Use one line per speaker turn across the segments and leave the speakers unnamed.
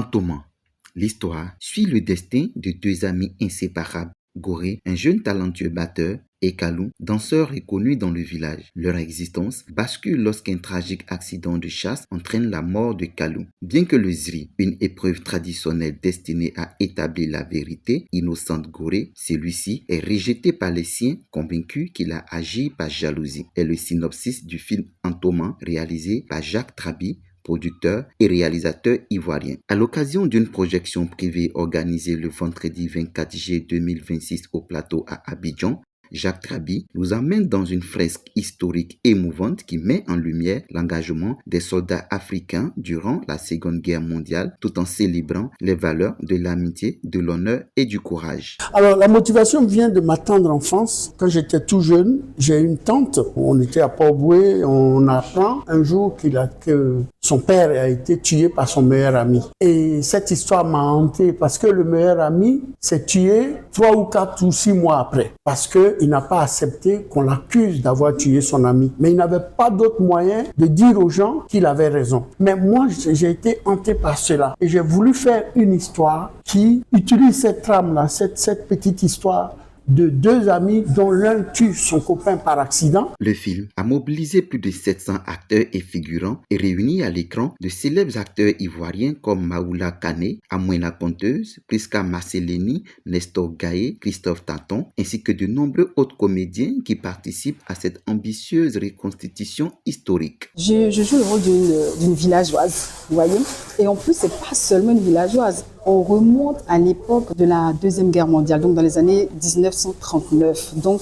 Antoman. L'histoire suit le destin de deux amis inséparables, Gorée, un jeune talentueux batteur, et Kalou, danseur reconnu dans le village. Leur existence bascule lorsqu'un tragique accident de chasse entraîne la mort de Kalou. Bien que le Zri, une épreuve traditionnelle destinée à établir la vérité, innocente Gorée, celui-ci est rejeté par les siens, convaincu qu'il a agi par jalousie. Est le synopsis du film Antoman, réalisé par Jacques Trabi, producteur et réalisateur ivoirien. À l'occasion d'une projection privée organisée le vendredi 24 juillet 2026 au plateau à Abidjan, Jacques Trabi nous emmène dans une fresque historique émouvante qui met en lumière l'engagement des soldats africains durant la Seconde Guerre mondiale tout en célébrant les valeurs de l'amitié, de l'honneur et du courage.
Alors la motivation vient de ma tendre enfance. Quand j'étais tout jeune, j'ai une tante, on était à Port-Boué, on apprend un jour que son père a été tué par son meilleur ami. Et cette histoire m'a hanté parce que le meilleur ami s'est tué 3 ou 4 ou 6 mois après. Parce qu'il n'a pas accepté qu'on l'accuse d'avoir tué son ami. Mais il n'avait pas d'autre moyen de dire aux gens qu'il avait raison. Mais moi, j'ai été hanté par cela. Et j'ai voulu faire une histoire qui utilise cette trame-là, cette petite histoire de deux amis dont l'un tue son copain par accident.
Le film a mobilisé plus de 700 acteurs et figurants et réuni à l'écran de célèbres acteurs ivoiriens comme Maoula Kane, Amouena Conteuse, Priska Marcelini, Nestor Gaye, Christophe Taton, ainsi que de nombreux autres comédiens qui participent à cette ambitieuse reconstitution historique.
Je joue le rôle d'une villageoise, vous voyez. Et en plus, c'est pas seulement une villageoise. On remonte à l'époque de la Deuxième Guerre mondiale, donc dans les années 1939. Donc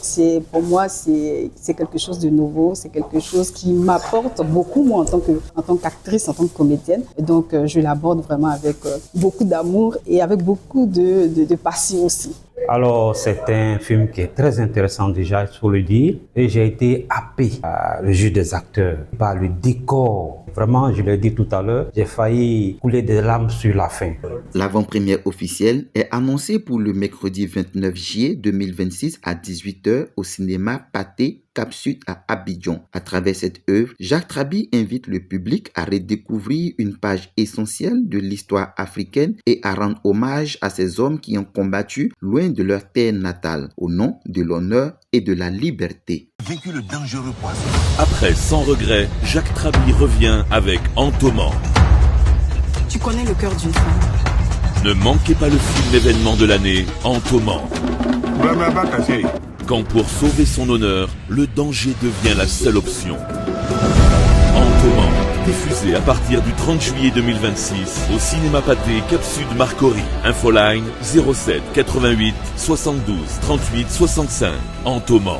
pour moi, c'est quelque chose de nouveau, c'est quelque chose qui m'apporte beaucoup, moi, en tant qu'actrice, en tant que comédienne. Et donc, je l'aborde vraiment avec beaucoup d'amour et avec beaucoup de passion aussi.
Alors, c'est un film qui est très intéressant déjà, il faut le dire. Et j'ai été happé par le jeu des acteurs, par le décor. Vraiment, je l'ai dit tout à l'heure, j'ai failli couler des larmes sur la fin.
L'avant-première officielle est annoncée pour le mercredi 29 juillet 2026 à 18h au cinéma Pathé Cap Sud à Abidjan. À travers cette œuvre, Jacques Trabi invite le public à redécouvrir une page essentielle de l'histoire africaine et à rendre hommage à ces hommes qui ont combattu loin de leur terre natale, au nom de l'honneur et de la liberté.
Vécu le dangereux poison.
Après Sans regret, Jacques Trabi revient avec Antoman.
Tu connais le cœur d'une femme.
Ne manquez pas le film événement de l'année, Antoman. Quand pour sauver son honneur, le danger devient la seule option. Antoman, diffusé à partir du 30 juillet 2026 au cinéma Pathé Cap Sud Marcory. Infoline 07 88 72 38 65. Antoman.